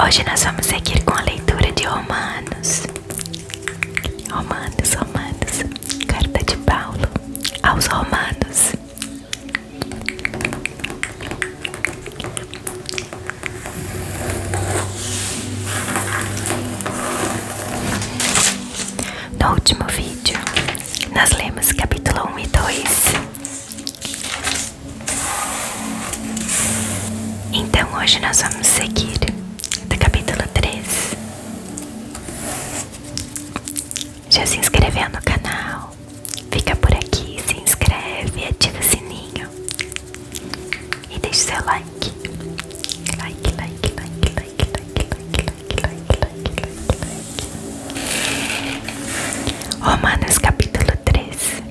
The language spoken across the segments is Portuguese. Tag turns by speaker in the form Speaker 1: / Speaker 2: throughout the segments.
Speaker 1: Hoje nós vamos seguir com a leitura de Romanos. Carta de Paulo aos Romanos. No último vídeo, nós lemos capítulo 1 e 2. Então hoje nós vamos seguir do capítulo 3. Já se inscreveu no canal? Fica por aqui, se inscreve, ativa o sininho e deixa seu like. Romanos capítulo 3.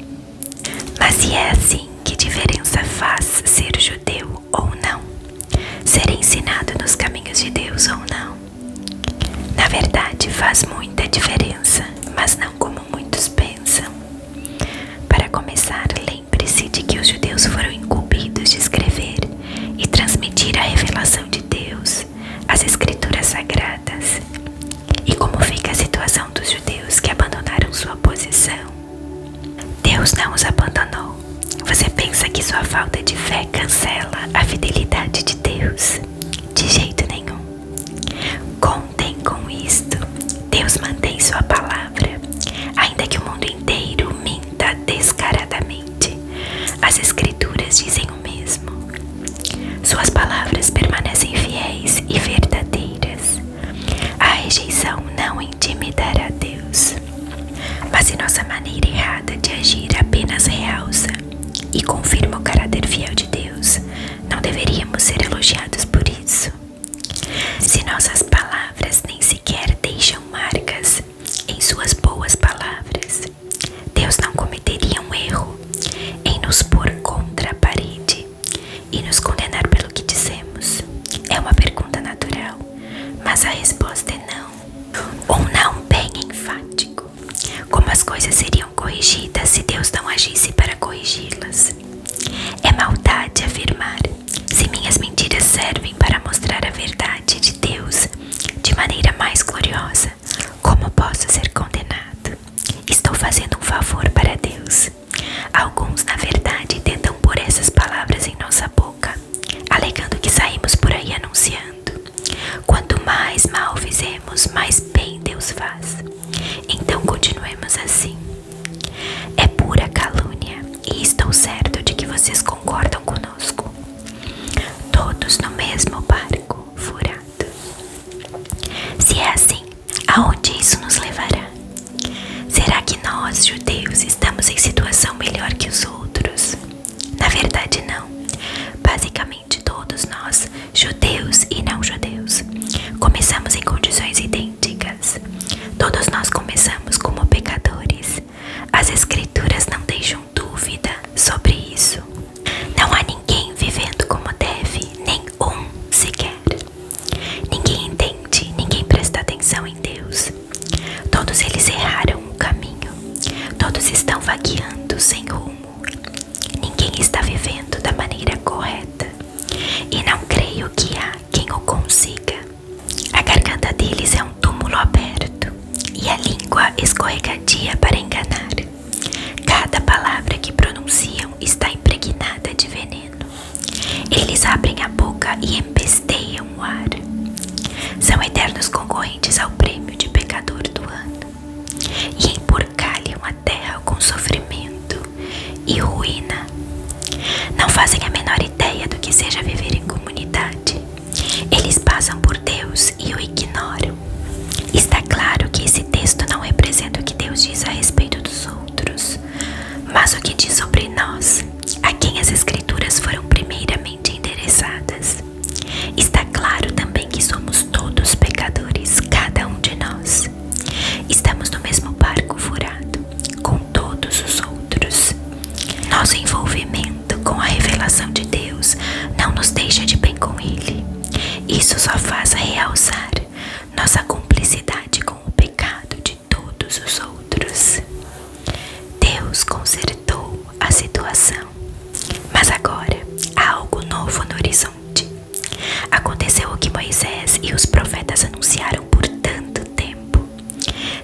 Speaker 1: Mas se é assim, que diferença faz ser judeu ou não? Ser ensinado nos caminhos de Deus ou não? Na verdade faz muita diferença, mas não como muitos pensam. Para começar, lembre-se de que os judeus foram incumbidos de escrever e transmitir a revelação de Deus, as escrituras sagradas. E como fica a situação dos judeus que abandonaram sua posição? Deus não os abandonou. Você pensa que sua falta de fé cancela a fidelidade de Deus? De jeito nenhum. Contem com isto. Deus mantém sua palavra, ainda que o mundo inteiro minta descaradamente. As escrituras dizem o mesmo. Suas palavras permanecem fiéis e verdadeiras. A rejeição não intimidará Deus. Mas se nossa maneira errada de agir apenas realça e confirma o caráter fiel de Deus, não deveríamos ser elogiados por isso. Se nossas palavras nem sequer deixam marcas em suas boas palavras, Deus não cometeria um erro em nos pôr contra a parede e nos condenar pelo que dizemos. É uma pergunta natural, mas a resposta é não. Um não bem enfático. Como as coisas seriam corrigidas se Deus não agisse para corrigi-las? É maldade afirmar: se minhas mentiras servem para mostrar a verdade de Deus de maneira mais gloriosa, como posso ser condenado? Estou fazendo um favor para Deus. Alguns, na verdade, tentam pôr essas palavras em nossa boca, alegando que saímos por aí anunciando. Quanto mais mal fizemos, mais bem Deus faz. Então continuemos assim. É pura calúnia, e estou certo de que vocês concordam conosco. Todos no mesmo barco furado. Se é assim, aonde isso nos levará? Será que nós, judeus, estamos em situação melhor que os outros? Na verdade não. Basicamente todos nós, judeus e não judeus, começamos em condições idênticas. Todos nós começamos como pecadores. As escrituras não deixam dúvida sobre isso. Não há ninguém vivendo como deve, nem um sequer. Ninguém entende, ninguém presta atenção em Deus. Todos eles erraram o caminho. Todos estão vagueando sem rumo. Ninguém está vivendo da maneira correta. E não creio que há quem o consiga. A garganta deles é um túmulo aberto e a língua escorregadia para enganar. Cada palavra que pronunciam está impregnada de veneno. Eles abrem a boca e empesteiam o ar. São eternos concorrentes ao prêmio de pecador do ano e emporcalham a terra com sofrimento e ruína. Não fazem a menor ideia do que seja viver em comunidade. Eles passam por Deus e o ignoram. Está claro que esse texto não representa o que Deus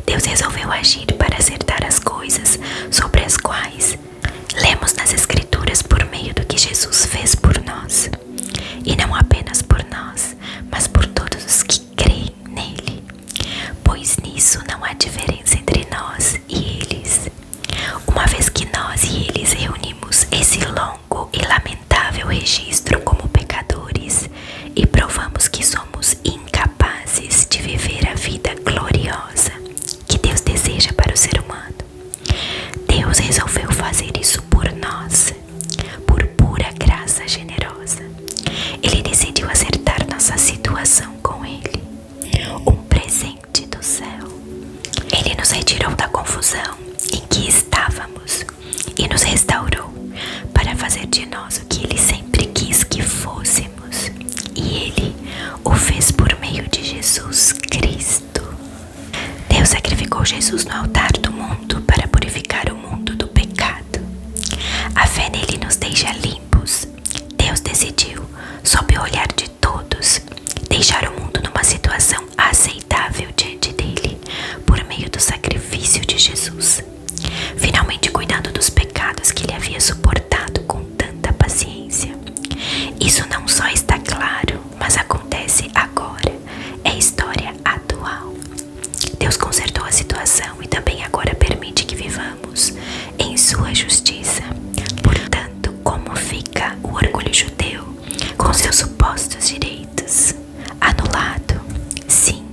Speaker 1: Deus resolveu agir para acertar as coisas sobre as quais lemos nas Escrituras por meio do que Jesus fez por nós. E não apenas por nós, mas por todos os que creem nele. Pois nisso não há diferença entre nós e eles. Uma vez que nós e eles reunimos esse longo e lamentável registro como pecadores e provamos que somos incapazes de viver a vida gloriosa que Deus deseja para o ser humano, Deus resolveu fazer isso por nós, por pura graça generosa. Ele decidiu acertar nossa situação com Ele, um presente do céu. Ele nos retirou da confusão em que estávamos e nos restaurou para fazer de nós o que Ele sempre quis que fôssemos. E Ele o fez por meio de Jesus Cristo. Deus sacrificou Jesus no altar do mundo para purificar o mundo do pecado. A fé nele nos deixa limpos. Deus decidiu, sob o olhar de todos, deixar o mundo numa situação aceitável diante dele, por meio do sacrifício de Jesus, finalmente cuidando dos pecados que ele havia suportado com tanta paciência. Isso não só está claro, mas acontece agora, é história atual. Deus consertou a situação e também agora permite que vivamos em sua justiça. Portanto, como fica o orgulho judeu com seus supostos direitos? Anulado. Sim,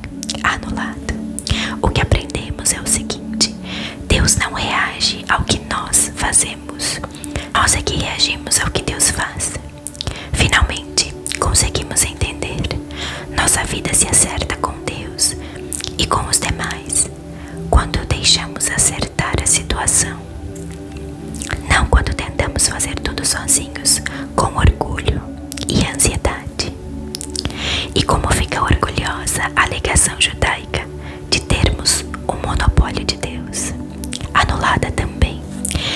Speaker 1: anulado. O que aprendemos é o seguinte: Deus não reage ao que nós fazemos. Nós é que reagimos ao que Deus faz. Finalmente, conseguimos entender. Nossa vida se acerta com Deus e com os demais quando deixamos acertar a situação, não quando tentamos fazer tudo sozinhos com orgulho e ansiedade. E como fica orgulhosa a alegação judaica de termos o monopólio de Deus, anulada também.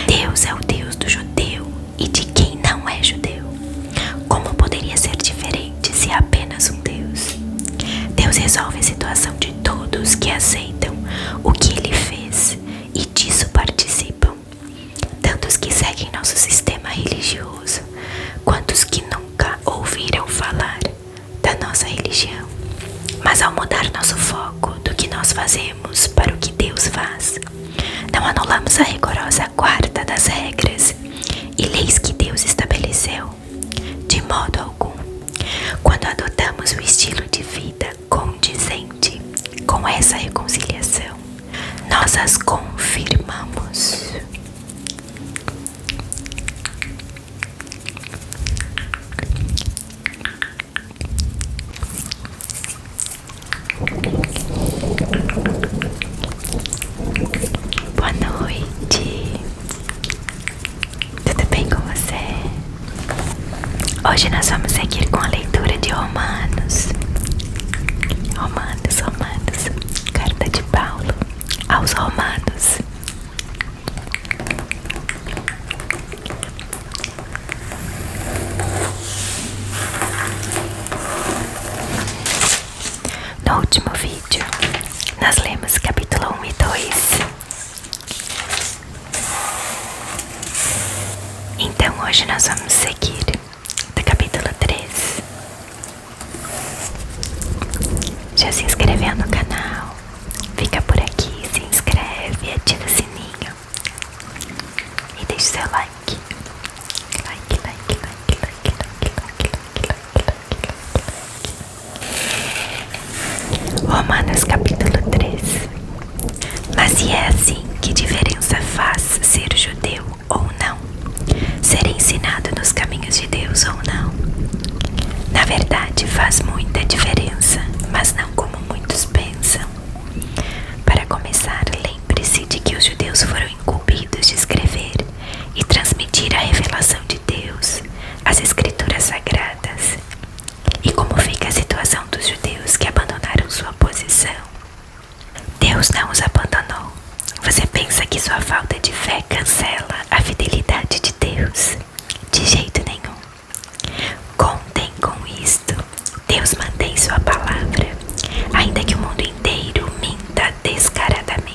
Speaker 1: Deus é o Deus do judeu e de quem não é judeu. Como poderia ser diferente se há apenas um Deus? Deus resolve a situação de todos que aceitam o que Ele fez e disso participam, tanto os que seguem nosso sistema religioso, quanto os que nunca ouviram falar da nossa religião. Mas ao mudar nosso foco do que nós fazemos para o que Deus faz, não anulamos a rigorosa guarda das regras e leis que Deus estabeleceu, de modo algum. Quando adotamos o estilo de vida condizente com essa reconciliação, nós as confirmamos. Boa noite. Tudo bem com você? Hoje nós vamos seguir com a leitura de Romanos. Carta de Paulo aos Romanos. No último vídeo, nós lemos capítulo 1 e 2. Então hoje nós vamos seguir do capítulo 3. Já se inscreveu no canal? Fica por aqui, se inscreve, ativa o sininho e deixa seu like. Romanos capítulo 3. Mas se é assim, que diferença faz ser judeu ou não? Ser ensinado nos caminhos de Deus ou não? Na verdade, faz muita diferença, mas não como muitos pensam. Para começar, lembre-se de que os judeus foram incumbidos de escrever e transmitir a revelação de Deus, as Escrituras Sagradas. E como fica a situação dos judeus que abandonaram sua posição? Deus não os abandonou. Você pensa que sua falta de fé cancela a fidelidade de Deus? De jeito nenhum. Contem com isto. Deus mantém sua palavra, ainda que o mundo inteiro minta descaradamente.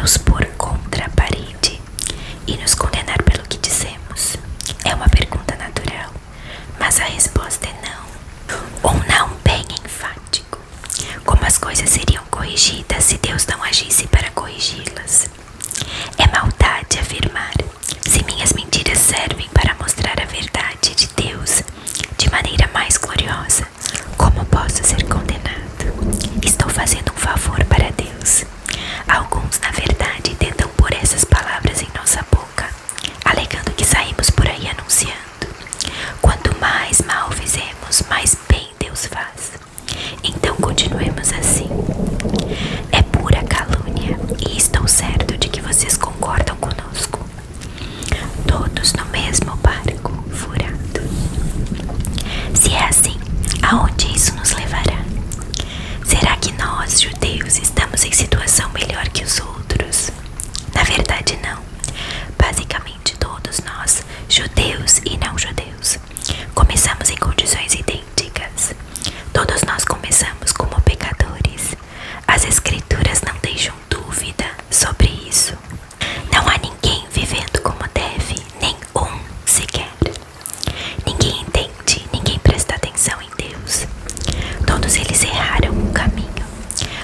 Speaker 1: nos pôr contra a parede e nos condenar pelo que dissemos? É uma pergunta natural, mas a resposta é não. Um não bem enfático. Como as coisas seriam corrigidas se Deus não agisse para corrigi-las? É maldade afirmar: se minhas mentiras servem para mostrar a verdade de Deus de maneira mais gloriosa, como posso ser condenado? Estou fazendo um favor para Deus. Alguns, na verdade, tentam pôr essas palavras em nossa boca, alegando que saímos por aí anunciando: quanto mais mal fizemos, mais bem Deus faz. Então continuemos assim. É pura calúnia, e estou certo de que vocês concordam conosco. Todos no mesmo barco furado. Se é assim, aonde isso nos levará? Será que nós, judeus, estamos em situação melhor que os outros? Na verdade, não. Basicamente, todos nós, judeus e não judeus, começamos em condições idênticas. Todos nós começamos como pecadores. As escrituras não deixam dúvida sobre isso. Não há ninguém vivendo como deve, nem um sequer. Ninguém entende, ninguém presta atenção em Deus. Todos eles erraram o caminho.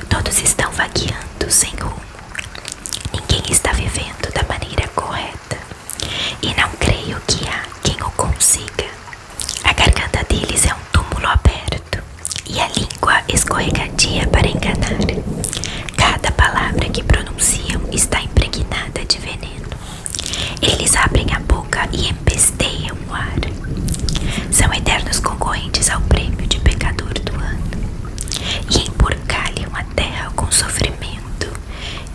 Speaker 1: Todos estão vagueando sem rumo. Ninguém está vivendo da maneira correta. E não creio que há quem o consiga. A garganta deles é um túmulo aberto e a língua escorregadia para enganar. Cada palavra que pronunciam está impregnada de veneno. Eles abrem a boca e empesteiam o ar. São eternos concorrentes ao prêmio de pecador do ano e emporcalham a terra com sofrimento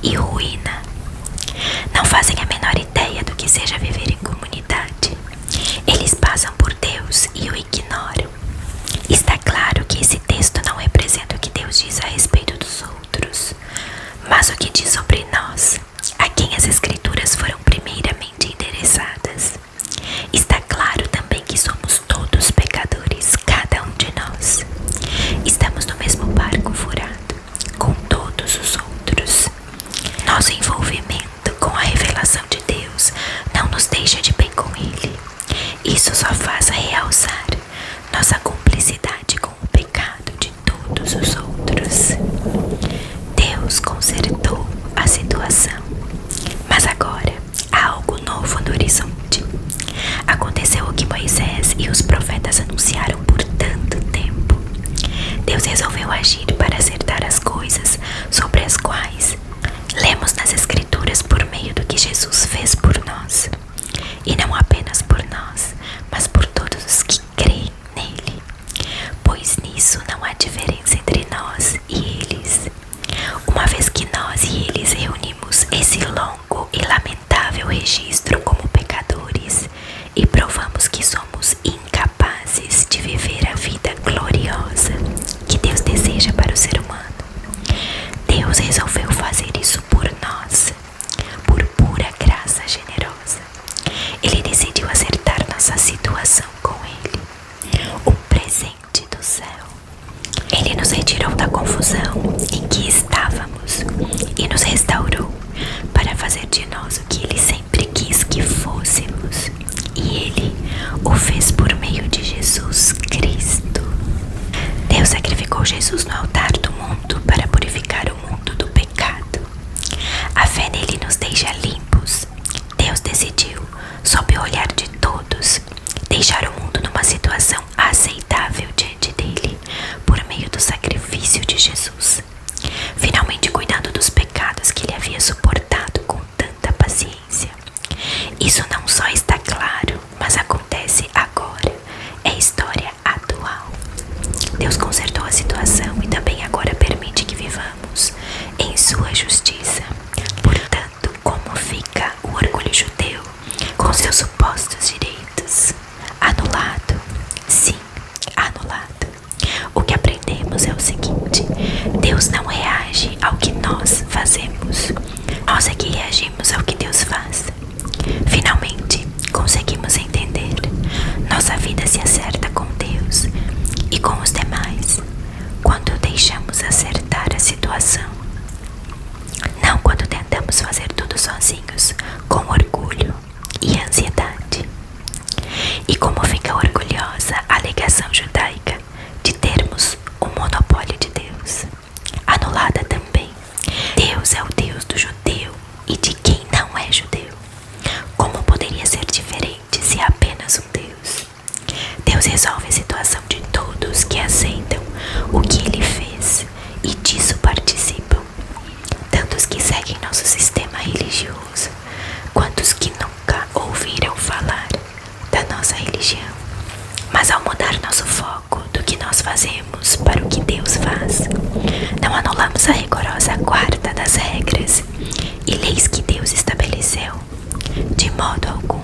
Speaker 1: e ruína. Não fazem a menor ideia do que seja viver em comunidade. Eles passam por Deus e o ignoram. Está claro que esse texto não representa o que Deus diz a respeito dos outros, mas o que diz sobre nós, a quem as escrituras foram primeiramente endereçadas. Está claro também que somos todos pecadores, cada um de nós. Estamos no mesmo barco furado com todos os outros. Nosso envolvimento com a revelação de Deus não nos deixa de bem com Ele. Isso só faz realçar nossa cumplicidade com o pecado de todos os outros. Deus consertou a situação, mas agora há algo novo no horizonte. Aconteceu o que Moisés e os profetas anunciaram por tanto tempo. Deus resolveu agir para acertar as coisas sobre as quais lemos nas Escrituras por meio do que Jesus fez por nós. E não apenas por nós, mas por todos os que creem nele. Pois nisso não há diferença entre nós e eles. Uma vez que nós e eles reunimos esse longo e lamentável registro como pecadores e provamos que somos incapazes de viver a vida gloriosa que Deus deseja para o ser humano, Deus resolveu fazer isso por nós, por pura graça generosa. Ele decidiu acertar nossa situação com Ele, um presente do céu. Ele nos retirou da confusão em que estávamos e nos restaurou para fazer de nós o que Ele sempre quis que fôssemos. E Ele o fez por meio de Jesus Cristo. Deus sacrificou Jesus no altar do mundo para purificar o mundo do pecado. A fé nele nos deixa limpos. Deus decidiu, sob o olhar de todos, deixar o mundo numa situação aceitável diante dele, por meio do sacrifício de Jesus, finalmente cuidando dos pecados que ele havia suportado com tanta paciência. Isso não só está claro, mas acontece agora. É história atual. Deus consertou a situação e também agora permite que vivamos em sua justiça. Portanto, como fica o orgulho judeu com seus supostos direitos? Anulado. Sim, anulado. O que aprendemos é o seguinte: Deus não reage ao que nós fazemos. Nós é que reagimos ao que Deus faz. Finalmente, conseguimos entender. Nossa vida se acerta com Deus e com os demais quando deixamos acertar a situação, não quando tentamos fazer seguem nosso sistema religioso, quantos que nunca ouviram falar da nossa religião. Mas ao mudar nosso foco do que nós fazemos para o que Deus faz, não anulamos a rigorosa quarta das regras e leis que Deus estabeleceu, de modo algum.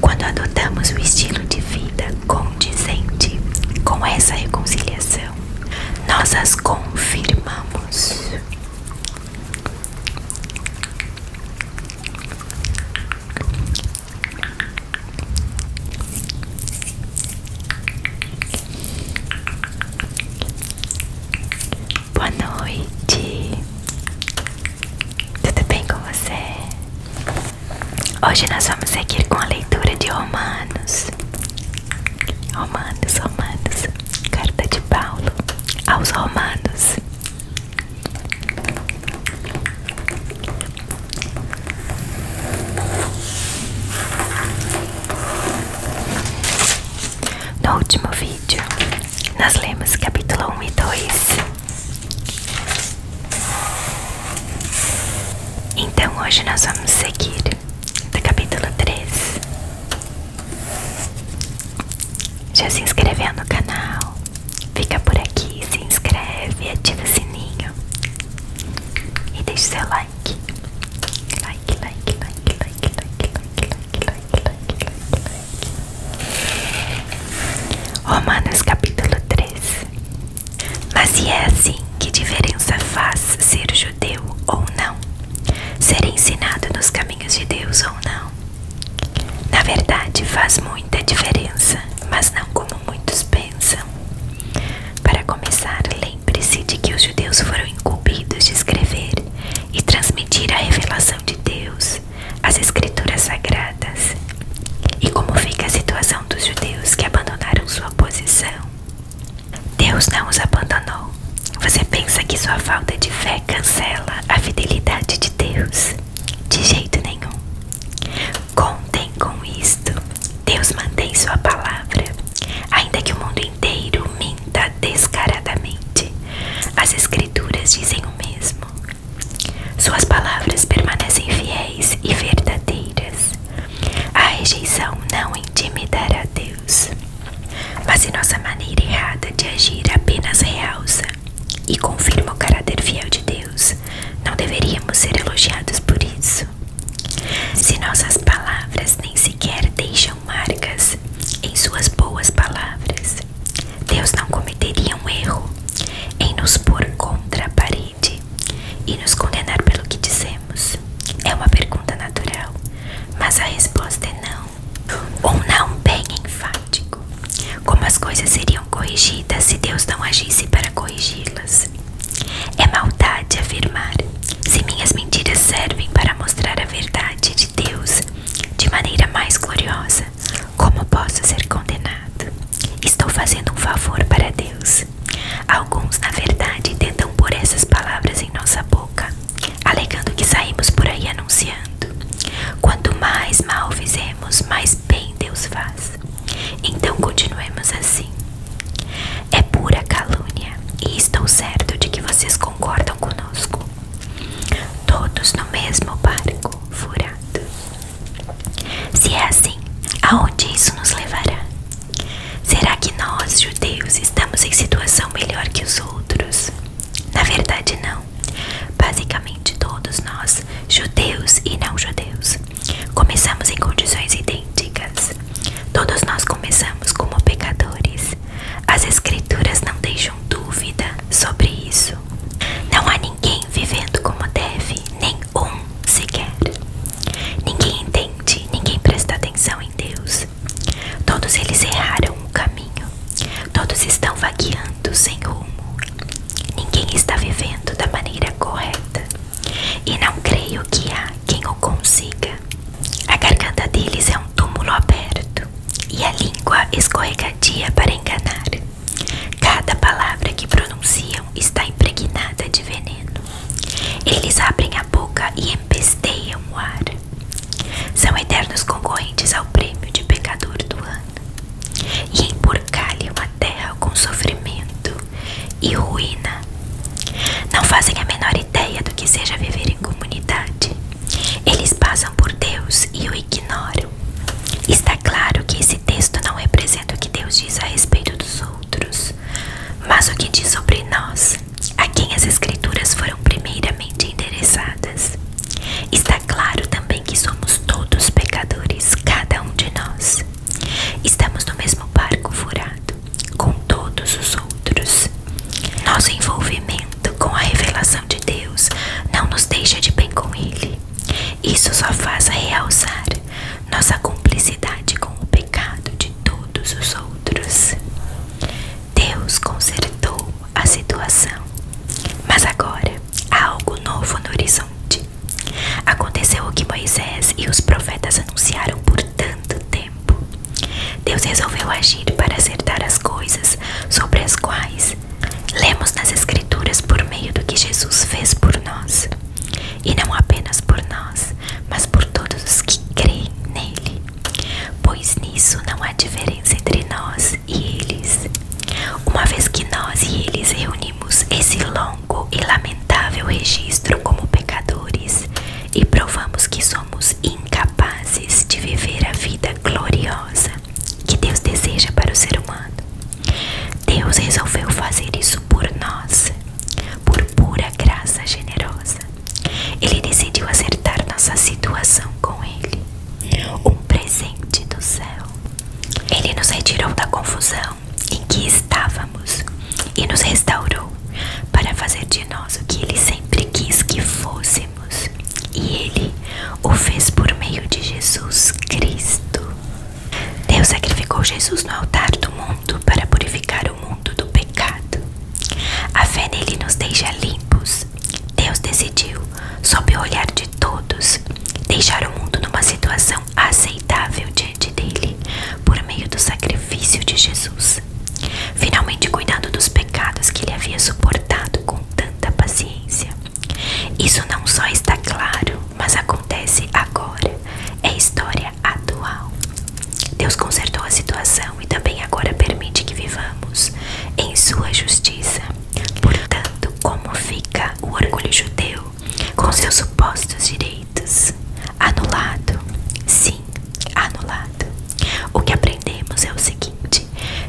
Speaker 1: Quando adotamos o estilo de vida condizente com essa reconciliação, nós as confirmamos. Boa noite, tudo bem com você? Hoje nós vamos seguir com a leitura de Romanos, carta de Paulo aos Romanos. No último vídeo, nós lemos capítulo 1 e 2. Então hoje nós vamos seguir do capítulo 3. Já se inscreveu no canal? Fica por aqui, se inscreve, ativa o sininho e deixa seu like. Romanos capítulo 3. Mas se é assim, que diferença faz ser judeu ou não? Ser ensinado nos caminhos de Deus ou não? Na verdade faz muita diferença, mas não como muitos pensam. Para começar, lembre-se de que os judeus foram incumbidos de escrever e transmitir a revelação de Deus, as escrituras sagradas. E como fica a situação dos judeus que abandonaram sua posição? Deus não os abandonou. Você pensa que sua falta de fé cancela a fidelidade de Deus? De jeito nenhum. Contem com isto. Deus mantém sua palavra, ainda que o mundo inteiro minta descaradamente. As escrituras dizem o mesmo. Suas palavras permanecem fiéis e verdadeiras. A rejeição não intimidará Deus. Mas se nossa maneira errada de agir apenas realça e confirma o caráter fiel de Deus, não deveríamos ser elogiados por isso. Se nossas palavras nem sequer deixam marcas em suas boas palavras, Deus não cometeria um erro em nos pôr contra a parede e nos condenar pelo que dizemos. É uma pergunta natural, mas a resposta é não. Um não bem enfático. Como as coisas seriam corrigidas se Deus não agisse para corrigi-las? É maldade afirmar: se minhas mentiras servem para mostrar a verdade de Deus de maneira mais gloriosa, como posso ser condenado? Estou fazendo um favor para Deus. Alguns, na verdade, tentam pôr essas palavras em nossa boca, alegando que saímos por aí anunciando: quanto mais mal fizemos, mais bem Deus faz. Então continuemos assim. É pura calúnia, e estou certo de que vocês concordam conosco. Todos no mesmo barco furado. Se é assim, aonde isso nos levará? Será que nós, judeus, estamos em situação melhor que os outros? Na verdade, não. Basicamente, todos nós, judeus e não judeus, começamos em condições idênticas. Todos nós começamos como pecadores. As escrituras não deixam dúvida sobre isso. Não há ninguém vivendo como deve, nem um sequer. Ninguém entende, ninguém presta atenção em Deus. Todos eles erraram o caminho. Todos estão vagueando sem rumo. Ninguém está vivendo da maneira correta. E não creio que há quem o consiga. A garganta deles é um túmulo aberto e a língua escorregadia para enganar. Cada palavra que pronunciam está impregnada de veneno. Eles abrem a boca e empesteiam o ar. São eternos concorrentes ao prêmio de pecador do ano e emporcalham a terra com sofrimento e ruína. Não fazem a menor ideia do que seja viver em comunidade deixar o mundo numa situação aceitável diante dele, por meio do sacrifício de Jesus, finalmente cuidando dos pecados que ele havia suportado com tanta paciência. Isso não só está claro, mas acontece agora, é história atual. Deus consertou a situação e também agora permite que vivamos em sua justiça. Portanto, como fica o orgulho judeu com seus supostos direitos? Anulado. Sim, anulado. O que aprendemos é o seguinte: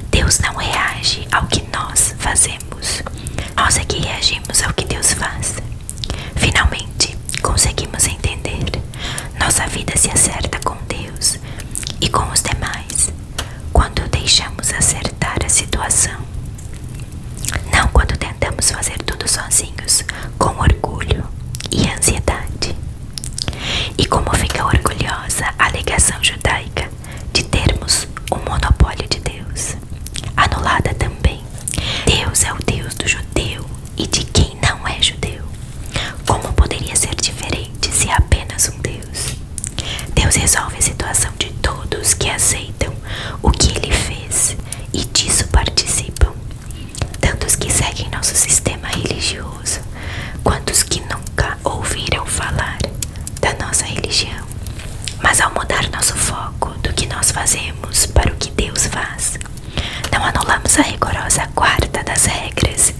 Speaker 1: Deus não reage ao que nós fazemos, nós é que reagimos ao que Deus faz. Finalmente, conseguimos entender. Nossa vida se acerta com Deus e com os demais quando deixamos acertar a situação, não quando tentamos fazer tudo sozinhos, com orgulho e ansiedade. E como fica orgulhosa a alegação judaica de termos o monopólio de Deus, anulada também. Deus é o Deus do judeu e de quem não é judeu. Como poderia ser diferente se há apenas um Deus? Deus resolve a situação de todos que aceitam o que Ele fez e disso participam, tanto os que seguem nosso sistema religioso, quanto os que nunca ouviram falar da nossa religião. Mas ao mudar nosso foco do que nós fazemos para o que Deus faz, não anulamos a rigorosa guarda das regras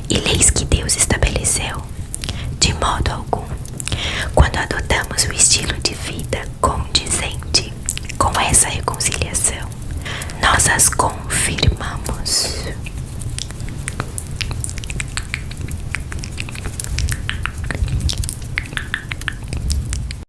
Speaker 1: e leis que Deus estabeleceu, de modo algum. Quando adotamos o estilo de vida condizente com essa reconciliação, nós as